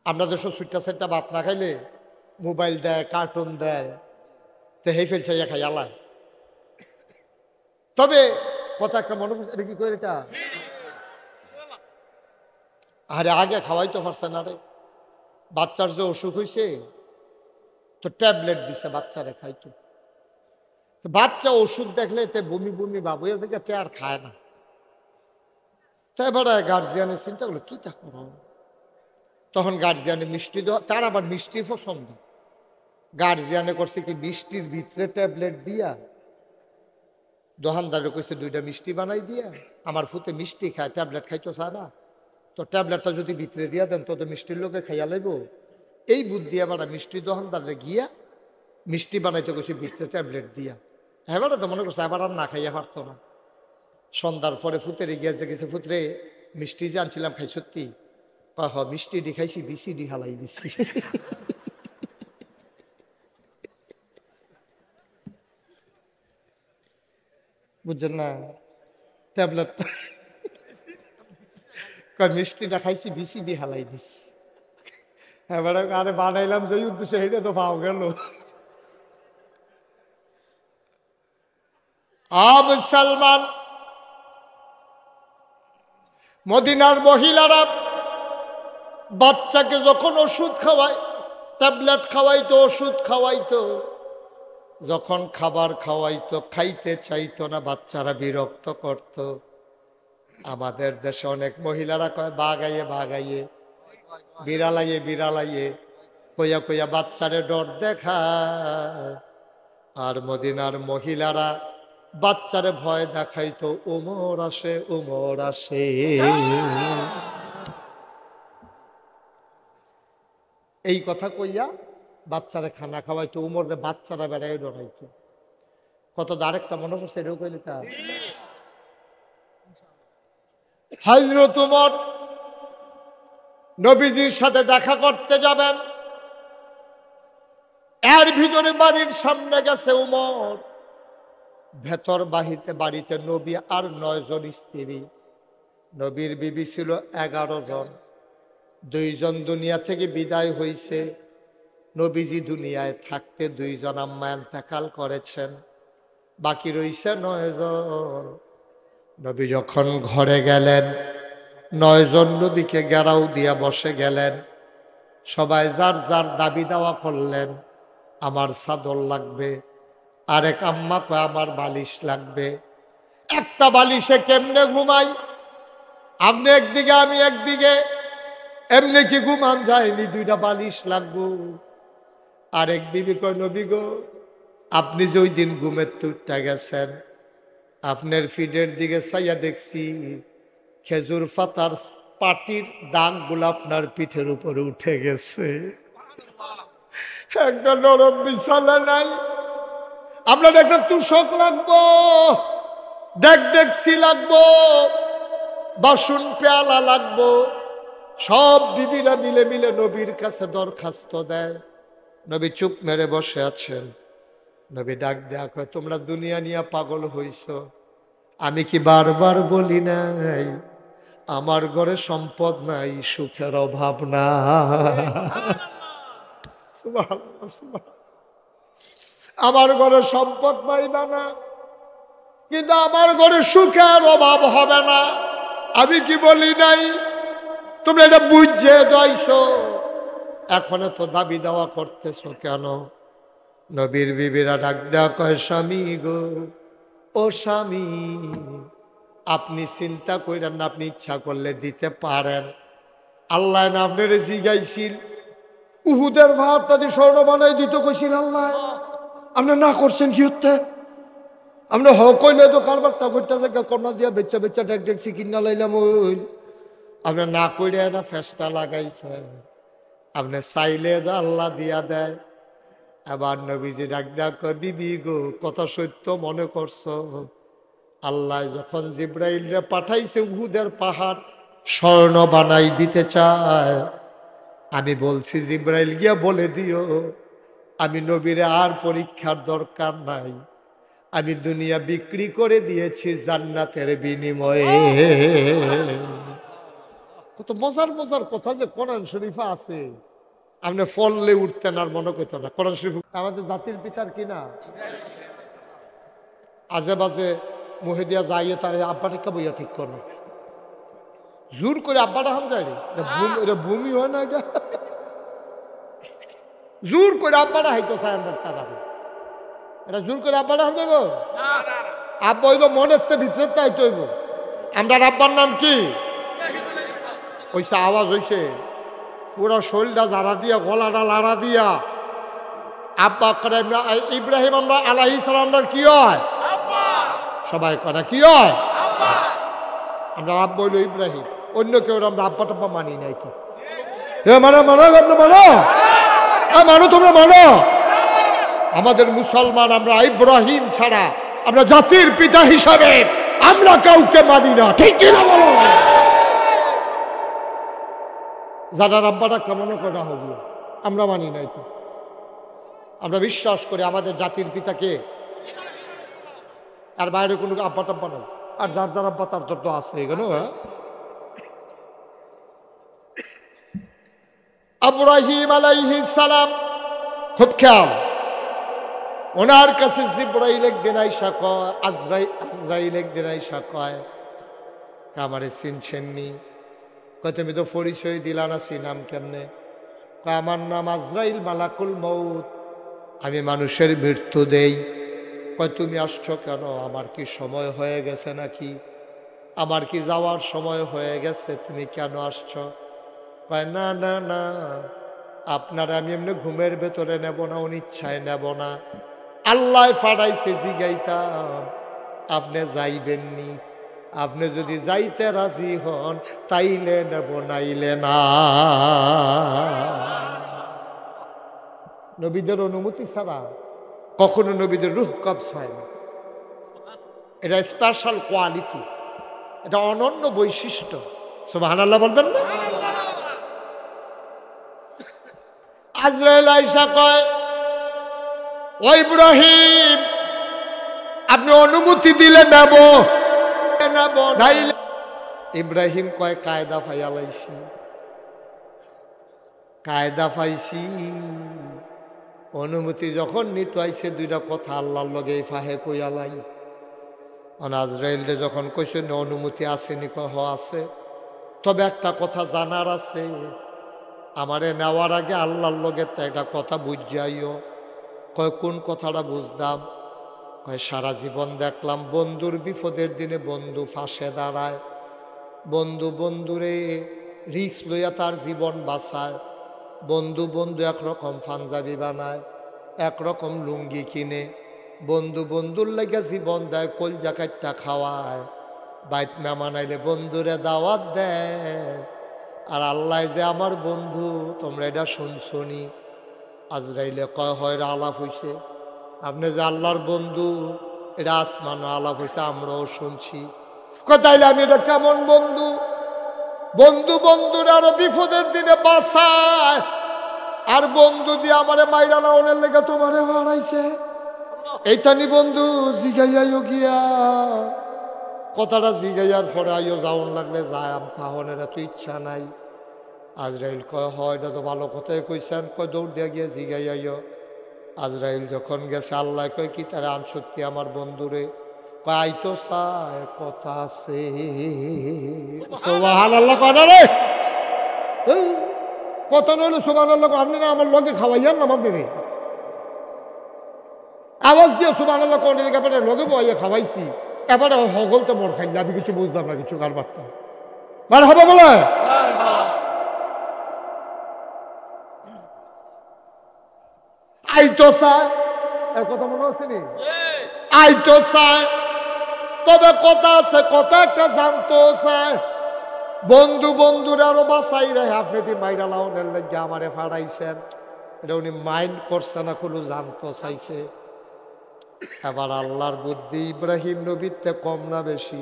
আমরা দেশ সুট্টা সেটটা ভাত না খাইলে মোবাইল দেয়, কার্টুন দেয়, তো হেই ফেলছে খাই আলায়। তবে কথা একটা মনে করছে, এটা কি করে তা আরে আগে খাওয়াই তো পারছে না রে। বাচ্চার যে অসুখ হয়েছে তো ট্যাবলেট দিছে বাচ্চারে খাইতো। বাচ্চা ওষুধ দেখলে তে বমি বমি বাবু থেকে তে আর খায় না। তাই এবার গার্জিয়ানের চিন্তা করলো কি তা করো। তখন গার্জিয়ানে মিষ্টি দেওয়া, তার আবার মিষ্টি পছন্দ। গার্জিয়ানে করছে কি মিষ্টির ভিতরে ট্যাবলেট দিয়া, দোকানদারে কইছে 2টা মিষ্টি বানাই দিয়া, আমার ফুতে মিষ্টি খায় ট্যাবলেট খাইতো চায় না, তো ট্যাবলেটটা যদি ভিতরে দিয়া দেন তো মিষ্টির লোকে খাইয়া লাইব। এই বুদ্ধি আবার মিষ্টি দোকানদারে গিয়া মিষ্টি বানাইতে কইছে ভিতরে ট্যাবলেট দিয়া। এবারে তো মনে করছে আবার আর না খাইয়া পারতো না। সন্ধ্যার পরে ফুতেরে গিয়েছে, গেছে ফুতরে মিষ্টি যে আনছিলাম খাই সত্যি? হ মিষ্টি ডি খাইছি, বিসিডি হালাই দিছি। বুঝছেন না ট্যাবলেটটা মিষ্টিটা খাইছি, বিসিডি হালাই দিছি। এবারে আরে বানাইলাম যে উদ্দেশ্যে হেঁটে তো পাও গেল। মুসলমান মদিনার মহিলারা বাচ্চাকে যখন ওষুধ খাওয়ায়, ট্যাবলেট খাওয়াইতো, ওষুধ খাওয়াইতো, যখন খাবার খাওয়াইতো খাইতে চাইতো না, বাচ্চারা বিরক্ত করত। আমাদের দেশে অনেক মহিলারা কয় বাগাইয়ে বাগাইয়ে, বিড়ালাইয়ে বিড়ালাইয়ে, কইয়া কইয়া বাচ্চারে ডর দেখায়। আর মদিনার মহিলারা বাচ্চারে ভয় দেখাইতো, ওমর আসে ওমর আসে। এই কথা কইয়া বাচ্চারা খানা খাওয়াইতো, উমরে বাচ্চারা বেড়াই ডরাইতো। কত আরেকটা মনে পড়ছে, এটাও কইলে তা হযরত উমর নবীজির সাথে দেখা করতে যাবেন, এর ভিতরে বাড়ির সামনে গেছে উমর, ভেতর বাহিতে বাড়িতে নবী আর 9 জন স্ত্রী। নবীর বিবি ছিল 11 জন, 2 জন দুনিয়া থেকে বিদায় হইছে। নবীজি দুনিয়ায় থাকতে 2 জন আম্মা ইন্তেকাল করেছেন, বাকি রইছে 9 জন। নবী যখন ঘরে গেলেন, 9 জন নবীকে ঘেরাও দিয়া বসে গেলেন। সবাই যার যার দাবি দাওয়া করলেন, আমার চাদর লাগবে, আরেক আম্মা কয় আমার বালিশ লাগবে। একটা বালিশে কেমনে ঘুমাই, আপনি একদিকে আমি একদিকে, এমনি কি ঘুমান যায়নি, 2টা বালিশ লাগবো। আরেক বিবি কয় নবী গো, আপনি যে ওই দিন ঘুমের তুটটা গেছেন, আপনার ফিডের দিকে চাইয়া দেখছি খেজুর পাতার পাটির দাগগুলো আপনার পিঠের উপরে উঠে গেছে। একটা নরম বিছানা নাই, আপনার একটা তুষক লাগবো, ডেকসি লাগবো, বাসন পেয়ালা লাগবো। সব বিবিরা মিলে মিলে নবীর কাছে দরখাস্ত দেয়। নবী চুপ মেরে বসে আছেন। নবী ডাক দেয়া কয় তোমরা দুনিয়া নিয়ে পাগল হইছ, আমি কি বারবার বলি নাই আমার ঘরে সম্পদ নাই, সুখের অভাব না। আমার ঘরে সম্পদ পাইবা না, কিন্তু আমার ঘরে সুখের অভাব হবে না। আমি কি বলি নাই? তোমরা এটা বুঝছে দইছো, এখনো তো দাবি দাওয়া করতেছো কেন? নবীর বিবিরা ডাক দেয়া কয় স্বামী গো, ও স্বামী, আপনি চিন্তা করেন না, আপনি ইচ্ছা করলে দিতে পারেন। আল্লাহ না আপনার জিগাইছিল উহুদের ভাবটা দিয়ে স্বর্ণ বানাই দিতে কইছিল আল্লাহ, আপনি না করছেন কি হচ্ছে? আপনি হ কইলে তো কারবারটা করতে জায়গা কন্যা দিয়া বেচা বেচা ডেকছি কিনা লাইলাম, ওই আপনি না কইরে না ফেসটা লাগাইছেন। আপনি চাইলে আল্লাহ দিয়া দেয়। এবার নবীজি ডাক দেয়া কয় বিবি গো, কথা সত্য মনে করছো? আল্লাহ যখন জিব্রাইলরে পাঠাইছে উহুদের পাহাড় স্বর্ণ বানাই দিতে চায়, আমি বলছি জিব্রাইল গিয়া বলে দিও আমি নবীরে আর পরীক্ষার দরকার নাই, আমি দুনিয়া বিক্রি করে দিয়েছি জান্নাতের বিনিময়ে। কত মজার মজার কথা যে কোরআন শরীফে আছে, আপনি ফললে উঠতেন আর মনে করতেন না। কোরআন শরীফ আমাদের জাতির পিতার কিনা, আজে বাজে মহিদিয়া যাইয়ে তার আব্বাটিকা বইয়া ঠিক করো, জোর করে আব্বাটা হান যায় রে, এটা ভূমি হয় না, এটা জোর করে আব্বাটা হাইতো চাই আমরা তারা, এটা জোর করে আব্বাটা হান যাইব, আব্বা হইব মনের ভিতরে তাই তৈব। আমরা আব্বার নাম কি হইছে, আওয়াজ হইছে পুরা শরীরটা জারা দিয়া, গলাটা লাড়া দিয়া আব্বা করে ইব্রাহিম আমরা আলাইহিস সালামের কি হয়, সবাই করে কি হয়, আমরা আব্বা হইল ইব্রাহিম, অন্য কেউ আমরা আব্বা টাব্বা মানি নাই। তো মানো মানো মানো মানো, তোমরা মানো। আমাদের মুসলমান, আমরা ইব্রাহিম ছাড়া আমরা জাতির পিতা হিসাবে আমরা কাউকে মানি না, ঠিক কিনা বলো? যারা আব্বাটা কেমন করা হবে আমরা মানি নাই। তো আমরা বিশ্বাস করি আমাদের জাতির পিতাকে, আর বাইরে কোনো আব্বা টাব্বা নাই, আর যার যার আব্বা তার তো আছে এখানে। ইব্রাহিম আলাইহিস সালাম খুব খেয়াল, ওনার কাছে জিবরাইল একদিন আইসা কয়, আজরাইল একদিন আইসা কয় আমারে চিনছেননি? কয় তুমি তো পরিচয় দিলা না, চিনাম কেমনে? কয় আমার নাম আজরাইল মালাকুল মউত, আমি মানুষের মৃত্যু দেই। কয় তুমি আসছো কেন? আমার কি সময় হয়ে গেছে নাকি? আমার কি যাওয়ার সময় হয়ে গেছে? তুমি কেন আসছো? কয় না না না, আপনার আমি এমনি ঘুমের ভেতরে নেব না, অনিচ্ছায় নেব না, আল্লাহ ফাড়াইছে জিগাইতাম আপনি যাইবেননি, আপনি যদি যাইতে রাজি হন তাইলে নেব, নাইলে না। নবীদের অনুমতি ছাড়া কখনো নবীদের রূহ কবজ হয় না। এটা স্পেশাল কোয়ালিটি, এটা অনন্য বৈশিষ্ট্য। সুবহানাল্লাহ বলবেন না? আজরাইল আইসা কয়, ও ইব্রাহিম আপনি অনুমতি দিলে নেব, নেব নাইলে। ইব্রাহিম কয় কায়দা ফাইয়ালাইছি, কায়দা পাইছি। অনুমতি যখন নিতে আইছে দুইটা কথা আল্লাহর লগে ফাহে কইয়ালাই। আজরাইলরে যখন কইছে অনুমতি আসেনি, কহ আছে, তবে একটা কথা জানার আছে, আমারে নেওয়ার আগে আল্লাহর লগে তো একটা কথা বুঝাইও। কয় কোন কথাটা বুঝতাম? কয় সারা জীবন দেখলাম বন্ধুর বিপদের দিনে বন্ধু ফাঁসে দাঁড়ায়, বন্ধু বন্ধুরে রিস্ক লইয়া তার জীবন বাঁচায়, বন্ধু বন্ধু একরকম পাঞ্জাবি বানায়, একরকম লুঙ্গি কিনে, বন্ধু বন্ধুর লেগে জীবন দেয়, কলজা কাটটা খাওয়ায়, বাইত মেহমান আইলে বন্ধুরে দাওয়াত দেয়। আর আল্লাহ যে আমার বন্ধু, তোমরা এটা শুনছনি? আজরাইলে কয় হয় আলাপ হইছে, আপনি যে আল্লাহর বন্ধু এটা আসমানো আলাপ হইছে, আমরাও শুনছি। তাইলে আমি এটা কেমন বন্ধু? বন্ধু বন্ধুর আরো বিপদের দিনে বাঁচায়, আর বন্ধু দিয়ে আমারে মাইরা লাউনের লেগে তোমারে মারাইছে, এইটানি বন্ধু? জিগাইয়াইও গিয়া কথাটা জিগাইয়ার পরে আইও যাওন লাগলে যায়, তাহলে তো ইচ্ছা নাই। আজরাইল কয় হয় এটা তো ভালো কথাই কইছেন, কয় দৌড় দিয়া গিয়ে জিগাইয়াইও। আজরাইল যখন গেছে, আল্লাহ কয় কি তারা আনসত্যি আমার বন্ধুরে? কয় আইতো চায় কথা আছে। সুবহানাল্লাহ কয় না রে, কথা নইলে সুবহানাল্লাহ। আপনি না আমার লগে খাওয়াইয়ান না, আপনি রে আওয়াজ দিয়ে সুবহানাল্লাহ কোন দিকে এবারে লগে বইয়া খাওয়াইছি, এবারে হগলতে মর খাইলে আমি কিছু বুঝলাম না, কিছু কারবারটা মানে হবে বলে। আইতো চায়, কথা মনে হচ্ছে নি? আইতো চায়, তবে কথা আছে, কথা একটা জানতো চায়। বন্ধু বন্ধুর আরো বাঁচাই রে, আপনি দি মাইরা লাউনের লেগে আমারে ফাড়াইছেন, এটা উনি মাইন্ড করছে না, কোনো জানতো চাইছে। এবার আল্লাহর বুদ্ধি ইব্রাহিম নবীর তে কম না বেশি?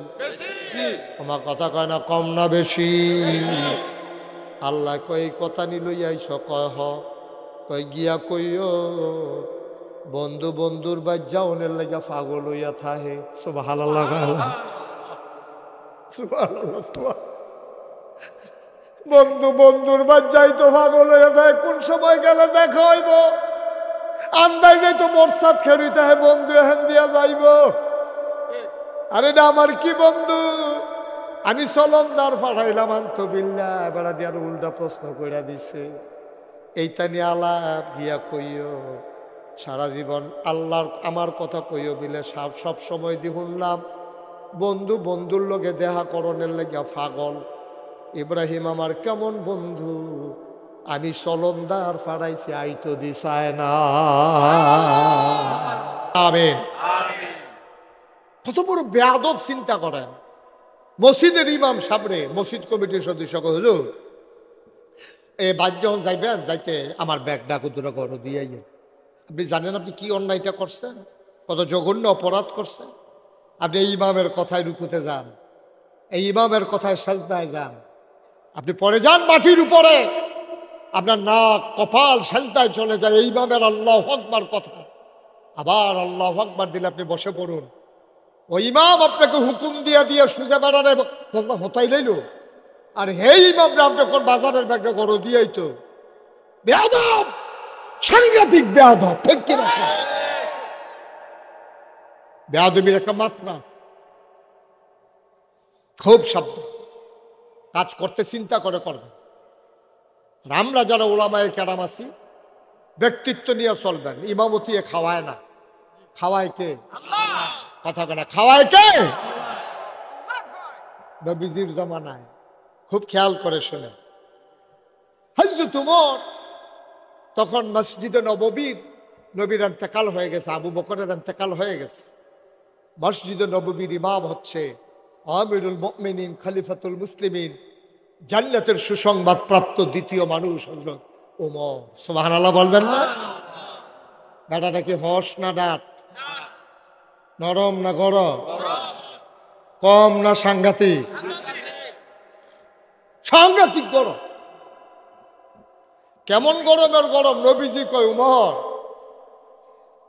আমার কথা কয় না কম না বেশি? আল্লাহ কই কথা নি লই আইস? কয় হ। কই গিয়া কইও বন্ধু বন্ধুর বাজ্যা ওনের লেগে পাগল হইয়া থাহে। সুবহানাল্লাহ, সুবহানাল্লাহ, সুবহানাল্লাহ। বন্ধু বন্ধুর বাদ যাইতো পাগল হয়ে যায়, কোন সময় গেলে দেখা হইব। আন্দাই যাইতো মোরসাদ খেরিতে হে বন্ধু হেন দিয়া যাইব। আরে না আমার কি বন্ধু, আমি চলনদার পাঠাইলাম আনতো বিল্লা, বেড়া দিয়ে উল্টা প্রশ্ন কইরা দিছে। এইটা নিয়ে আলাপ গিয়া কইও, সারা জীবন আল্লাহর আমার কথা কইও বিলে সব সময় দি শুনলাম বন্ধু বন্ধুর লগে দেখা করণের লেগা পাগল। ইব্রাহিম আমার কেমন বন্ধু, আমি চলনদার পাঠাইছি আইতো দিশায় না। আমিন। কত বড় বেয়াদব চিন্তা করেন। মসজিদের ইমাম সামনে মসজিদ কমিটির সদস্য হুজুর বাদ যখন যাইবেন যাইতে আমার ব্যাগটা কুদুরা করো দিয়ে। আপনি জানেন আপনি কি অন্যায়টা করছেন, কত জঘন্য অপরাধ করছেন। আপনি এই ইমামের কথায় রুকুতে যান, এই ইমামের কথায় সাজদায় যান, আপনি পরে যান মাটির উপরে, আপনার নাক কপাল সাজদায় চলে যায় এই ইমামের আল্লাহু আকবার কথা। আবার আল্লাহু আকবার দিলে আপনি বসে পড়ুন। ওই ইমাম আপনাকে হুকুম দিয়ে দিয়ে সুজা বেড়ারে হতাই লইল, আর হেই ইমামরা আপনি কোন বাজারের ব্যাগটা করো দিয়েই তো। বেয়াদব, সাংঘাতিক বেয়াদব, ঠিক কিনা? বেয়াদবির একটা মাত্রা, খুব শব্দ। কাজ করতে চিন্তা করে করবে। আমরা যারা ওলামায়ে কেরাম আছি ব্যক্তিত্ব নিয়ে চলবেন। ইমামতি খাওয়ায় না, খাওয়ায় কে? কথা কেনা খাওয়ায় কে? নবীজির জামানায় খুব খেয়াল করে শুনে। হযরত ওমর তখন মসজিদে নববীর, নবীর ইন্তেকাল হয়ে গেছে, আবু বকরের ইন্তেকাল হয়ে গেছে। মসজিদে নববীর ইমাম হচ্ছে আমিরুল মুমিনিন খলিফাতুল মুসলিমিন, জান্নাতের সুসংবাদ প্রাপ্ত দ্বিতীয় মানুষ হযরত ওমর। সুবহানাল্লাহ বলবেন না? বেটাটা কি হস না ডাট, নরম না গরম, কম না সাংঘাতিক? সাংঘাতিক গরম। কেমন গরমের গরম? নবীজি কয় উমর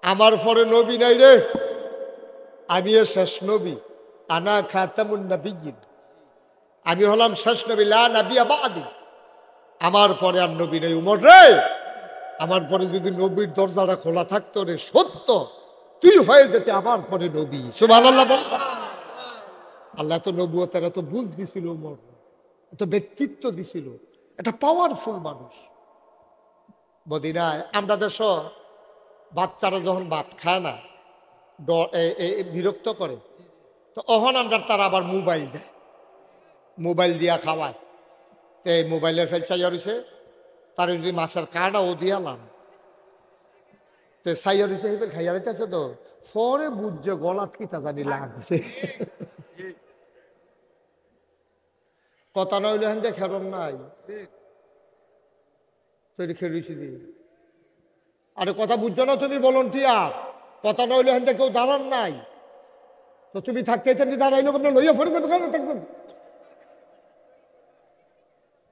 আমার পরে নবী নাই রে, আমি শেষ নবী, আনা খাতামুন নবিয়্যিন, আমি হলাম শেষ নবী, লা নবিয়্যা বাদি, আমার পরে আর নবী নেই। উমর রে, আমার পরে যদি নবীর দরজাটা খোলা থাকতো রে, সত্য তুই হয়ে যেতে আমার পরে নবী। সুবহানাল্লাহ বল। আল্লাহ তো নবুয়তের এত বুঝ দিছিল, উমর এত ব্যক্তিত্ব দিছিল, এটা পাওয়ারফুল মানুষ। মদিনায় আমরা দেশ বাচ্চারা যখন ভাত খায় না, বিরক্ত করে, তো অহন আমরা তারা আবার মোবাইল দেয়, মোবাইল দিয়া খাওয়ায়। তো এই মোবাইলের ফেল চাইয়া রয়েছে, তার যদি মাছের কাটা ও দিয়ালাম, তো চাইয়া রয়েছে এই খাইয়া রইতেছে, তো পরে বুঝছে গলাত কিতা জানি লাগছে। কথা নইলে হেন যে খেরম নাই তৈরি খেয়েছি দিয়ে। আরে কথা বুঝছো না তুমি? ভলান্টিয়ার, কথা নইলে হেন কেউ দাঁড়ান নাই, তো তুমি থাকতে দাঁড়াইলো লইয়া ফেরে দেবে, কেন থাকবেন?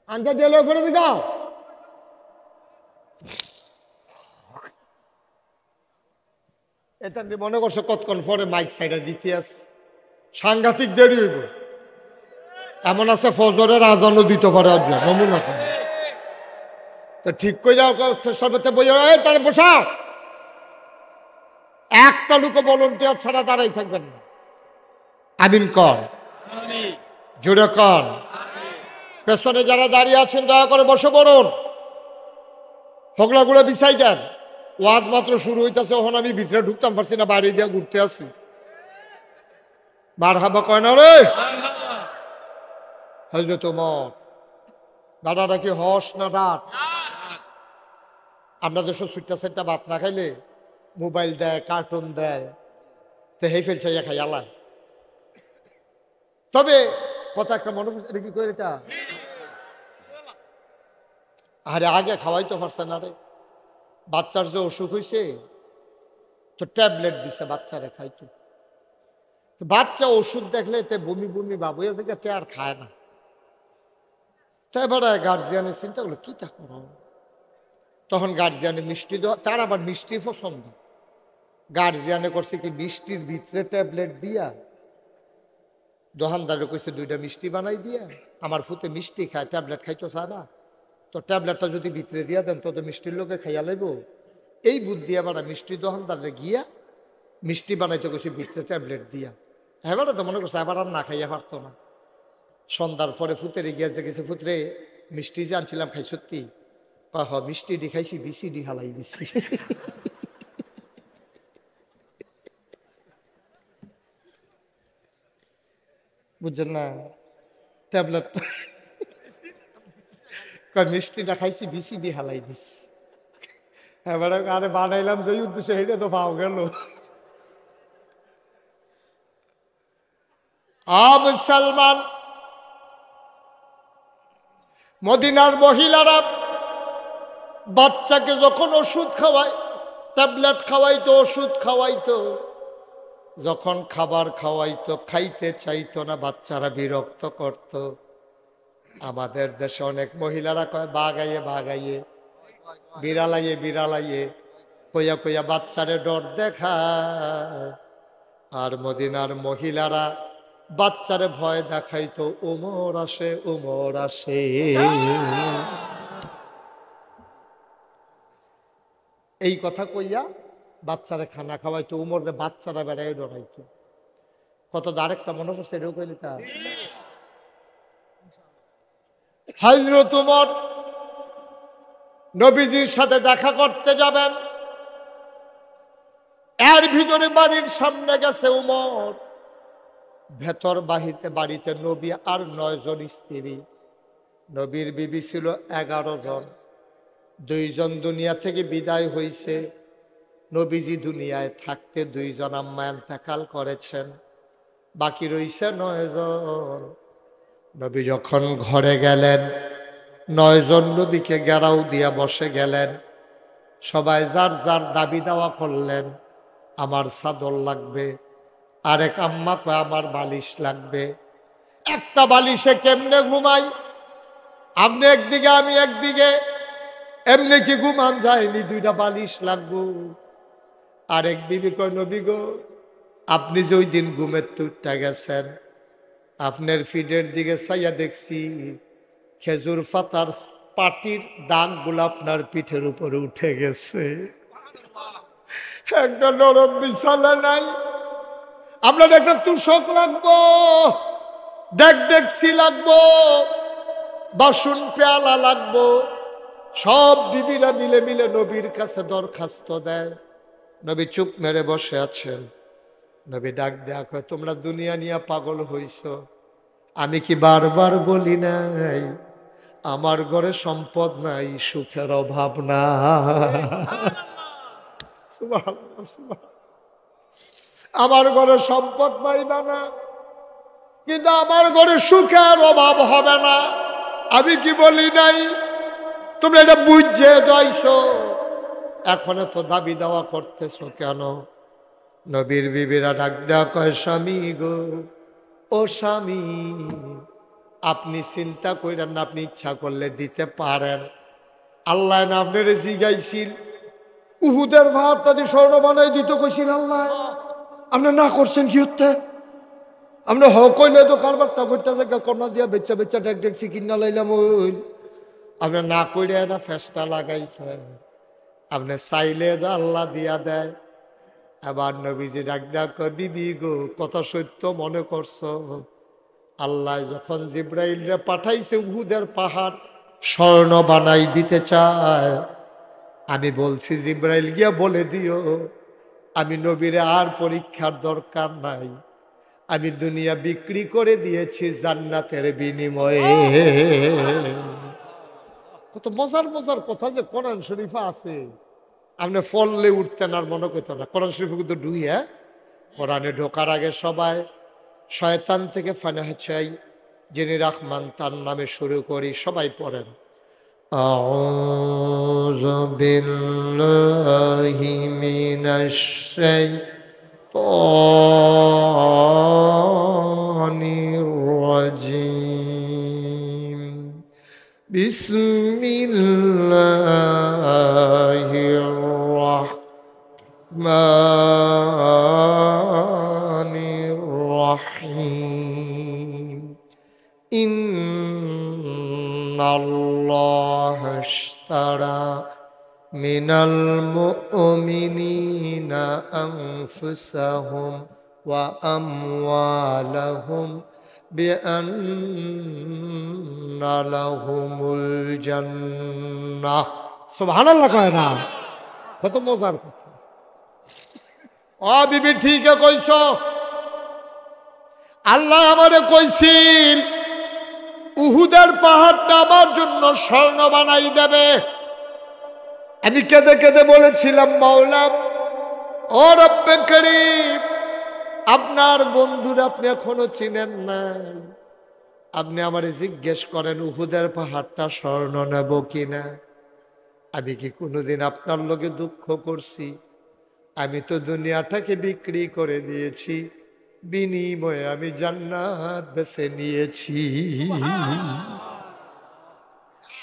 আঞ্জা দিয়ে লইয়া ফেরে দিগাও। এটা মনে করছো কতক্ষণ পরে মাইক সাইডা দিতে আস, সাংঘাতিক দেরি হইব। এমন আছে ফজরের আজানও দিতে পারে, নমুনা করে। তো ঠিক করে যাও, সর্বতে বই তাহলে বসা। একটা লোক ভলান্টিয়ার ছাড়া দাঁড়াই থাকবেন না। আমিন কর, জোরে কর। পেছনে যারা দাঁড়িয়ে আছেন দয়া করে বসে পড়ুন, হগলাগুলো বিছাই দেন। ওয়াজ মাত্র শুরু হইতেছে, ওখানে আমি ভিতরে ঢুকতাম পারছি না, বাইরে দিয়ে ঘুরতে আসি। মারহাবা কয় না রে? হযরত ওমর, দাদাটা কি হস না ডাট? আপনাদের সব ছুটটা সেটটা ভাত না খাইলে মোবাইল দেয়, কার্টুন দেয়, তো হেই ফেল চাইয়া খাই আল্লাহ। তবে কথা একটা মনে করছে, এটা কি করে তা? আরে আগে খাওয়াই তো পারছে না রে। বাচ্চার যে অসুখ হয়েছে, তো ট্যাবলেট দিছে বাচ্চারে খাইতো। বাচ্চা ওষুধ দেখলে তে বমি বমি বাবু থেকে তে আর খায় না। তাই এবার গার্জিয়ানের চিন্তা করলো কি তা করো। তখন গার্জিয়ানে মিষ্টি দেওয়া, তার আবার মিষ্টি পছন্দ। গার্জিয়ানে করছে কি মিষ্টির ভিতরে ট্যাবলেট দিয়া দোকানদারে কইছে 2টা মিষ্টি বানাই দিয়ে, আমার ফুতে মিষ্টি খায়, ট্যাবলেট খাইতো চায় না, তো ট্যাবলেটটা যদি ভিতরে দিয়া দেন তো মিষ্টির লোকে খাইয়া লাইব। এই বুদ্ধি আবার মিষ্টি দোকানদারে গিয়া মিষ্টি বানাইতে কইছে ভিতরে ট্যাবলেট দিয়া। এবারে তো মনে করছে আবার আর না খাইয়া পারতো না। সন্ধ্যার পরে ফুতেরে গিয়া যে গেছে, ফুতরে মিষ্টি যে আনছিলাম খাই সত্যি? হ মিষ্টি ডি খাইছি, বিসিডি হালাই দিছি। বুঝছেন না? ট্যাবলেট মিষ্টিটা খাইছি, বিসিডি হালাই দিছি। এবারে আরে বানাইলাম যে উদ্দেশ্যে, হেঁটে তো পাও গেল। মুসলমান, মদিনার মহিলারা বাচ্চাকে যখন ওষুধ খাওয়ায়, ট্যাবলেট খাওয়াইতো, ওষুধ খাওয়াইতো, যখন খাবার খাওয়াইতো খাইতে চাইতো না, বাচ্চারা বিরক্ত করত। আমাদের দেশে অনেক মহিলারা কয় বাগাইয়ে বাগাইয়ে, বিড়ালাইয়ে বিড়ালাইয়ে, কইয়া কইয়া বাচ্চারে ডর দেখায়। আর মদিনার মহিলারা বাচ্চারে ভয় দেখাইতো, উমর আসে উমর আসে। এই কথা কইয়া বাচ্চারে খানা খাওয়াইতো, উমরে বাচ্চারা বেড়াই ডরাইতো। কত আরেকটা মনে করছে, এটাও কইলি তা হযরত উমর নবীজির সাথে দেখা করতে যাবেন, এর ভিতরে বাড়ির সামনে গেছে উমর, ভেতর বাহিতে বাড়িতে নবী আর 9 জন স্ত্রী। নবীর বিবি ছিল 11 জন, 2 জন দুনিয়া থেকে বিদায় হইছে। নবীজি দুনিয়ায় থাকতে 2 জন আম্মা ইন্তেকাল করেছেন, বাকি রইছে 9 জন। নবী যখন ঘরে গেলেন, 9 জন নবীকে ঘেরাও দিয়া বসে গেলেন। সবাই যার যার দাবি দাওয়া করলেন, আমার চাদর লাগবে, আরেক আম্মা কয় আমার বালিশ লাগবে। একটা বালিশে কেমনে ঘুমাই? আপনি একদিকে আমি একদিকে, এমনি কি ঘুমান যায়নি? 2টা বালিশ লাগবো। আরেক বিবি কয় নবী গো, আপনি যে ওই দিন ঘুমের তুরটা গেছেন, আপনার ফিডের দিকে চাইয়া দেখছি খেজুর পাতার পাটির দাগগুলো আপনার পিঠের উপরে উঠে গেছে। একটা নরম বিছানা নাই, আপনার একটা তুষক লাগবো, ডেকসি লাগবো, বাসন পেয়ালা লাগবো। সব বিবিরা মিলে মিলে নবীর কাছে দরখাস্ত দেয়। নবী চুপ মেরে বসে আছেন। নবী ডাক দেয়া কয়, তোমরা দুনিয়া নিয়ে পাগল হইছ, আমি কি বারবার বলি নাই আমার ঘরে সম্পদ নাই, সুখের অভাব না? আমার ঘরে সম্পদ পাইবা না, কিন্তু আমার ঘরে সুখের অভাব হবে না। আমি কি বলি নাই? তোমরা এটা বুঝছে দইছো, এখন তো দাবি দাওয়া করতেছো কেন? নবীর বিবিরা ডাক দেয়া কয়, স্বামী গো, ও স্বামী, আপনি চিন্তা করেন না, আপনি ইচ্ছা করলে দিতে পারেন। আল্লাহ না আপনার জিগাইছিল, উহুদের ভাতটা দিয়ে স্বর্ণ বানাই দিতে কইছিল আল্লাহ, আপনি না করছেন কি হচ্ছে? আপনি হকইলে তো কারবারটা করতে জায়গা কন্যা দিয়া বেচা বেচা ডেকছি কিনা লাইলাম, ওই আপনি না করে না ফেসটা লাগাইছেন। আপনি চাইলে আল্লাহ দিয়া দেয়। এবার নবীজি ডাক ডাক বিবি গো, কথা সত্য মনে করছো? আল্লাহ যখন জিব্রাইলরে পাঠাইছে উহুদের পাহাড় স্বর্ণ বানাই দিতে চায়, আমি বলছি জিব্রাইল গিয়া বলে দিও আমি নবীরে আর পরীক্ষার দরকার নাই, আমি দুনিয়া বিক্রি করে দিয়েছি জান্নাতের বিনিময়ে। কত মজার মজার কথা যে কোরআন শরীফে আছে, আপনি ফললে উঠতেন আর মনে করতেন না। কোরআন শরীফে কিন্তু ঢুইয়া, কোরআনে ঢোকার আগে সবাই শয়তান থেকে ফানাহ চাই, যিনি রহমান তার নামে শুরু করি। সবাই পড়েন, আউযু বিল্লাহি মিনাশ শাইতানির রাজিম, বিসমিল্লাহির রাহমানির রাহিম। মিনাল মুমিনিনা আনফুসাহুম ওয়া আমওয়ালাহুম বিআন্না লাহুমুল জান্নাহ। সুবহানাল্লাহ কয় না? কত মজার কথা। ও বিবি ঠিক কইছ। আল্লাহ আমারে কইছিল উহুদের পাহাড়টা আমার জন্য স্বর্ণ বানাই দেবে। আমি কেঁদে কেঁদে বলেছিলাম, মাওলা ও রব্বে করিম, আপনার বন্ধুরা আপনি এখনো চিনেন নাই, আপনি আমারে জিজ্ঞেস করেন উহুদের পাহাড়টা স্বর্ণ নেব কিনা। আমি কি কোনোদিন আপনার লগে দুঃখ করছি? আমি তো দুনিয়াটাকে বিক্রি করে দিয়েছি, বিনিময়ে আমি জান্নাত বেছে নিয়েছি।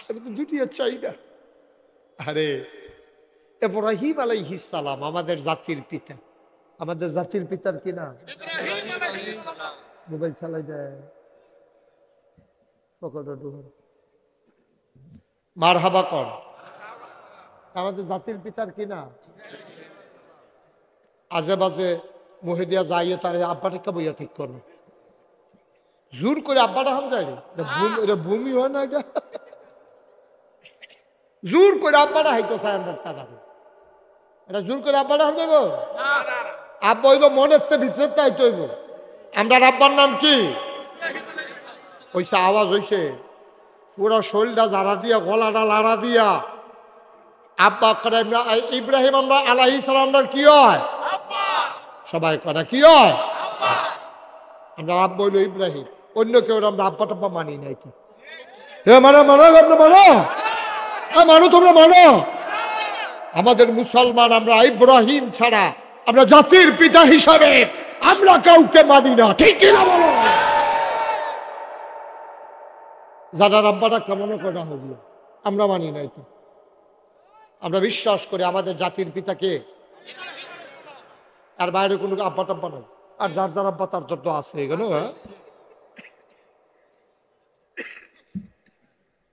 আমি তো দুনিয়া চাই না। আরে ইব্রাহিম আলাইহিস সালাম আমাদের জাতির পিতা। আমাদের জাতির পিতার কি নাম? মোবাইল চালাই যায় মারহাবা কর। আমাদের জাতির পিতার কি নাম? আজে বাজে মহিদিয়া যাইয়ে তার আব্বাটা বইয়া ঠিক করবে, জোর করে আব্বাটা হান যায়। এটা ভূমি হয় না, এটা জোর করে আব্বাটা হাইতো চায় আমরা তারা। এটা জোর করে আব্বাটা হান যাইব? আব্বা হইব মনের ভিতরে তাই তৈব। আমরা আব্বার নাম কি? ওইসে আওয়াজ হইছে পুরো শরীরটা জারা দিয়া, গলাটা লাড়া দিয়া আব্বা করে। ইব্রাহিম আমরা আলাইহিস সালামের কি হয়? সবাই করে কি হয়? আমরা আব্বা হইল ইব্রাহিম, অন্য কেউ আমরা আব্বা টাব্বা মানি নাই। কি মানো মানো আমরা মানো, মানো তোমরা মানো। আমাদের মুসলমান আমরা ইব্রাহিম ছাড়া আমরা জাতির পিতা হিসাবে আমরা কাউকে মানি না, ঠিক না বলো? যারা আব্বাটা কেমন করা হবে আমরা মানি নাই। তো আমরা বিশ্বাস করি আমাদের জাতির পিতাকে, আর বাইরে কোনো আব্বা টাব্বা নাই। আর যার যার আব্বা তার তো আছে এখানে।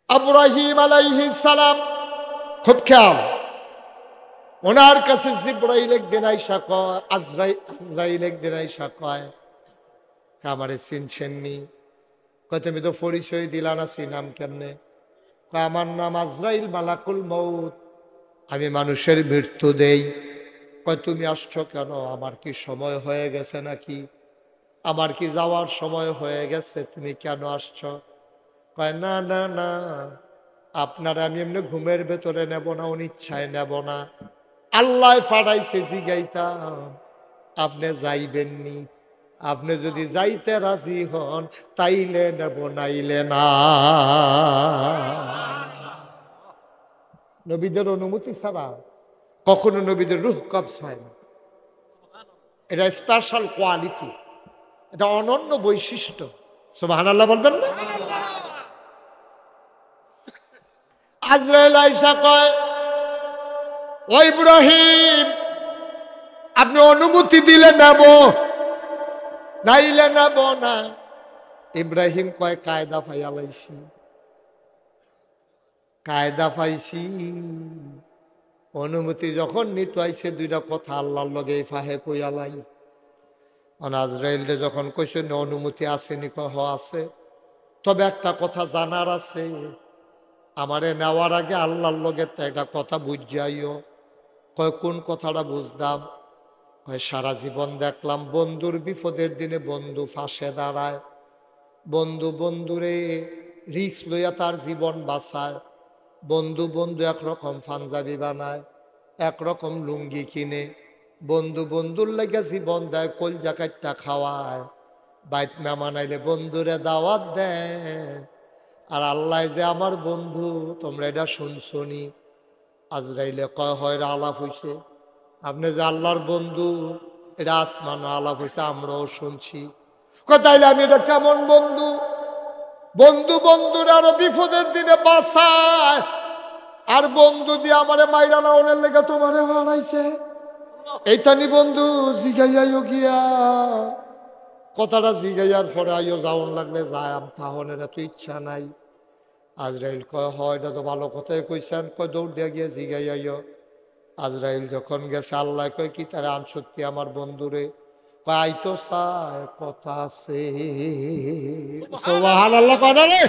ইব্রাহিম আলাইহিস সালাম খুব খেয়াল, ওনার কাছে জিবরাইল একদিন আইসা কয়, আজরাইল একদিন আইসা কয় আমারে চিনছেননি? কয় তুমি তো পরিচয় দিলা না, চিনাম কেমনে? কয় আমার নাম আজরাইল মালাকুল মউত, আমি মানুষের মৃত্যু দেই। কয় তুমি আসছো কেন? আমার কি সময় হয়ে গেছে নাকি? আমার কি যাওয়ার সময় হয়ে গেছে? তুমি কেন আসছো? কয় না না না, আপনারা আমি এমনি ঘুমের ভেতরে নেব না, অনিচ্ছায় নেব না, আল্লাহ ফাড়াইছে জিগাইতাম আপনি যাইবেননি। আপনি যদি যাইতে রাজি হন তাইলে নেব, নাইলে না। নবীদের অনুমতি ছাড়া কখনো নবীদের রূহ কবজ হয় না। এটা স্পেশাল কোয়ালিটি, এটা অনন্য বৈশিষ্ট্য। সুবহানাল্লাহ বলবেন না? আজরাইল আইসা কয়, ও ইব্রাহিম আপনি অনুমতি দিলে নেব, নাইলে নেব না। ইব্রাহিম কয় কায়দা পাইয়া লাইছি, কায়দা পাইছি। অনুমতি যখন নিতে আইছে দুইটা কথা আল্লাহর লগে ফাহে কইয়ালাই। আজরাইলরে যখন কইছে অনুমতি আসেনি, কহ আছে, তবে একটা কথা জানার আছে, আমারে নেওয়ার আগে আল্লাহর লগে একটা কথা বুঝাইও। কয় কোন কথাটা বুঝতাম? কয় সারা জীবন দেখলাম বন্ধুর বিপদের দিনে বন্ধু ফাঁসে দাঁড়ায়, বন্ধু বন্ধুরে রিস্ক লইয়া তার জীবন বাঁচায়, বন্ধু বন্ধু একরকম পাঞ্জাবি বানায়, একরকম লুঙ্গি কিনে, বন্ধু বন্ধুর লেগে জীবন দেয়, কলজা কাটটা খাওয়ায়, বাইত মেহমান আইলে বন্ধুরে দাওয়াত দেয়। আর আল্লাহ যে আমার বন্ধু, তোমরা এটা শুনছনি? আজরাইলে কয় হয় আলাপ হইছে, আপনি যে আল্লাহর বন্ধু এটা আসমান আলাপ হইছে, আমরাও শুনছি। তাইলে আমি এটা কেমন বন্ধু? বন্ধু বন্ধুর আরো বিপদের দিনে বাঁচায়, আর বন্ধু দিয়ে আমারে মাইরা না ওনের লেগে তোমারে বানাইছে, এইটানি বন্ধু জিগাইয়াইও গিয়া। কথাটা জিগাইয়ার পরে আইও যাওন লাগলে যায়, তাহলে তো ইচ্ছা নাই। আজরাইল কয় হয়, এটা তো ভালো কথাই কইছেন। কয় দৌড় দিয়ে গিয়ে জিগাই আইও। আজরাইল যখন গেছে, আল্লাহ কয় কি তারা আন সত্যি আমার বন্ধুরে? কয় আই তো চায় কথা আছে। সুবহানাল্লাহ কয় না রে?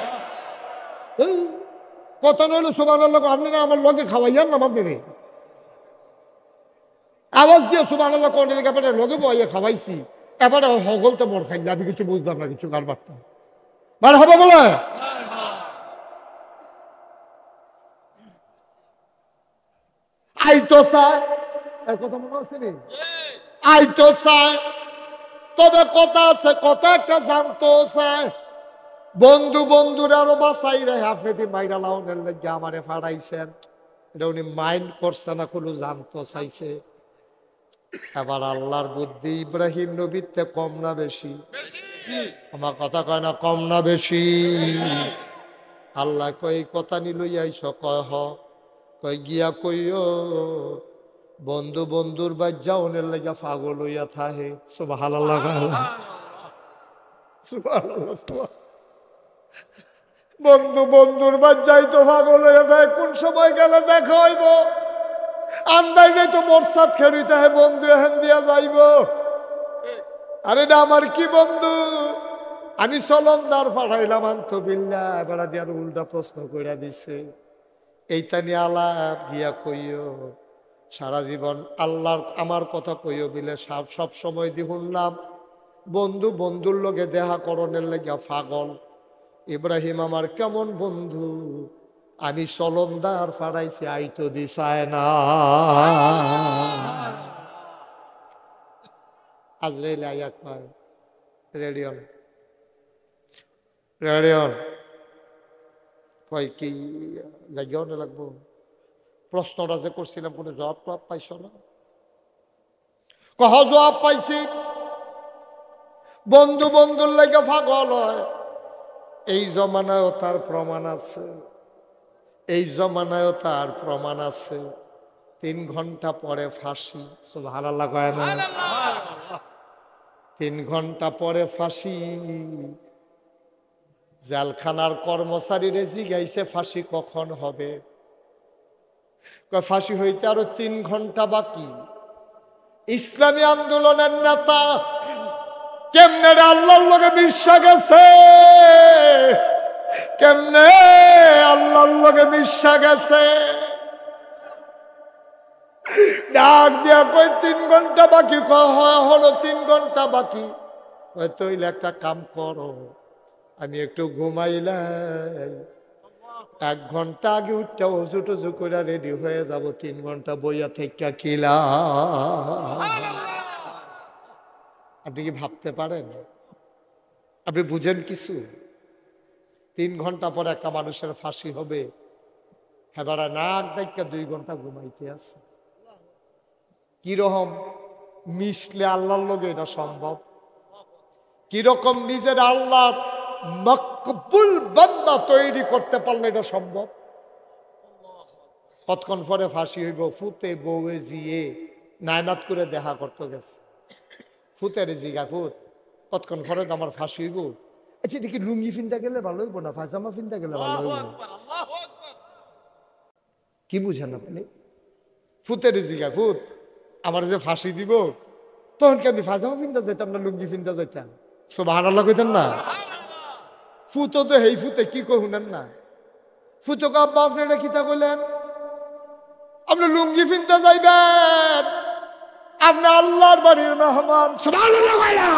কথা নইলে সুবহানাল্লাহ কয়। আপনি না আমার লগে খাওয়াইয়ান না আপনি রে? আওয়াজ দিয়ে সুবহানাল্লাহ কোন দিকে আপনি লগে বইয়ে খাওয়াইছি, এবারে হগলতে মর খাইলে আমি কিছু বুঝলাম না, কিছু কারবারটা মানে হবে বলে। আইতো চায়, কথা মনে আছে নি? আইতো চায়, তবে কথা আছে, কথা একটা জানতো চায়। বন্ধু বন্ধুর আরো বাঁচাই রে, আপনি মাইরা লাউনের লেগে আমারে ফাড়াইছেন, এটা উনি মাইন্ড করছে না, কোনো জানতো চাইছে। এবার আল্লাহর বুদ্ধি ইব্রাহিম নবীতে কম না বেশি? আমার কথা কয় না কম না বেশি? আল্লাহ কই কথা নি লইয়া আইস? কয় হ। কই গিয়া কইও বন্ধু বন্ধুর বাজ্যা ওনের লাগা পাগল হইয়া থাহে। সুবহানাল্লাহ সুবহানাল্লাহ। বন্ধু বন্ধুর বাজ্যাই তো পাগল হইয়া থাকে, কোন সময় গেলে দেখা হইব আন্দাই যাই তো মোরসাদ খেরুইতে হে বন্ধু হেন দিয়া যাইব। আরে না আমার কি বন্ধু, আমি চলনদার পাঠাইলাম আনতো বিল্লা, বেড়া দিয়ে উল্টা প্রশ্ন কইরা দিছে। এইটা নিয়ে আলাপ গিয়া কইও সারা জীবন আল্লাহর আমার কথা কইও বিলে সব সময় দি শুনলাম বন্ধু বন্ধুর লগে দেখা করণের লেগা পাগল। ইব্রাহিম আমার কেমন বন্ধু, আমি চলনদার পাঠাইছি আইতো দিশায় না। আজরাইল আইয়া কয় রেডিয়ন রেডিয়ন, কয় কি লাগিয়াও না লাগবো? প্রশ্নটা যে করছিলাম কোনো জবাব টবাব পাইছ না? কহ জবাব পাইছি। বন্ধু বন্ধুর লাগে পাগল হয়, এই জমানায়ও তার প্রমাণ আছে, এই জমানায়ও তার প্রমাণ আছে। 3 ঘন্টা পরে ফাঁসি। সুবহানাল্লাহ কয় না? 3 ঘন্টা পরে ফাঁসি। জেলখানার কর্মচারীরে জিগাইছে ফাঁসি কখন হবে? ফাঁসি হইতে আরো 3 ঘন্টা বাকি। ইসলামী আন্দোলনের নেতা কেমনে আল্লাহর লগে মিশা গেছে, কেমনে আল্লাহর লগে মিশা গেছে। ডাক দিয়া কই 3 ঘন্টা বাকি। হলো 3 ঘন্টা বাকি। হয়তো একটা কাম করো, আমি একটু ঘুমাইলাই, 1 ঘন্টা আগে উঠটা অজু টজু করে রেডি হয়ে যাব, 3 ঘন্টা বইয়া থেকে কিলা। আপনি কি ভাবতে পারেন? আপনি বুঝেন কিছু? 3 ঘন্টা পর একটা মানুষের ফাঁসি হবে, হেবারা নাক ডাইকা 2 ঘন্টা ঘুমাইতে আছে। কিরকম মিশলে আল্লাহর লগে এটা সম্ভব? কিরকম নিজের আল্লাহ মকবুল বান্দা তৈরি করতে পারলে এটা সম্ভব? কতক্ষণ পরে ফাঁসি হইব? ফুতে বউয়ে জিয়ে নায়নাত করে দেখা করতে গেছে। ফুতের জিগা ফুত কতক্ষণ পরে আমার ফাঁসি হইব? আচ্ছা এটা কি লুঙ্গি ফিনতে গেলে ভালো হইব না পায়জামা ফিনতে গেলে ভালো হইব? কি বুঝেন আপনি? ফুতের জিগা ফুত আমার যে ফাঁসি দিব তখন কি আমি পায়জামা ফিনতে যাইতাম না লুঙ্গি ফিনতে যাইতাম? সুবহানাল্লাহ কইতেন না? ফুতো তো হেই ফুতে কি কই শুনেন না? ফুতোকে আব্বা আপনি এটা কিতা কইলেন? আপনি লুঙ্গি ফিনতে যাইবেন, আপনি আল্লাহর বাড়ির মেহমান। সুবহানাল্লাহ কইলা?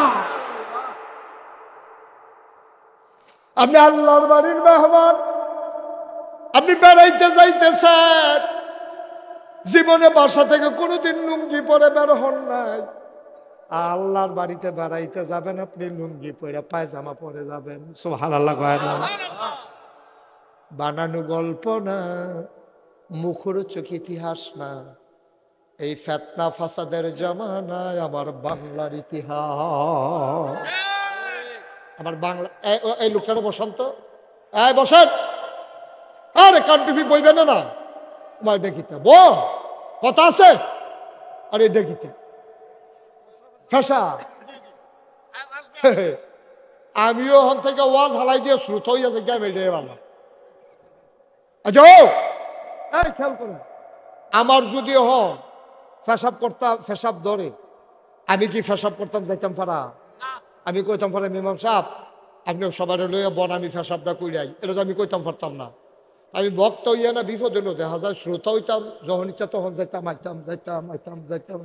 আপনি আল্লাহর বাড়ির মেহমান, আপনি বেড়াইতে যাইতেছেন, জীবনে বাসা থেকে কোনোদিন লুঙ্গি পরে বের হন নাই। আল্লাহর বাড়িতে বেড়াইতে যাবেন, আপনি লুঙ্গি পরে পায়জামা পরে যাবেন। সুবহানাল্লাহ কয় না? বানানো গল্প না, মুখরোচক ইতিহাস না, এই ফেতনা ফাসাদের জামানায় আমার বাংলার ইতিহাস। আমার বাংলা এই লোকটারও বসন্ত বসেন। আরে কান্ট্রিফি বইবেন না তোমার দেখিতে কথা আছে। আরে দেখিতে ফেসা আমিও ওখান থেকে ওয়াজ হালাই দিয়ে শ্রুত হইয়া যে গেম এটাই ভালো। আচ্ছা খেয়াল করুন, আমার যদি পেশাব করতাম, পেশাব ধরে, আমি কি পেশাব করতাম যাইতাম পারা? আমি কইতাম পারা ইমাম সাহেব আপনি সবার লইয়া বন, আমি পেশাবটা কইরাই, এটা তো আমি কইতাম পারতাম না। আমি বক্তা হইয়া না বিপদ হইলো, দেখা যায় শ্রোতা হইতাম, যখন ইচ্ছা তখন যাইতাম, আইতাম, যাইতাম, আইতাম, যাইতাম।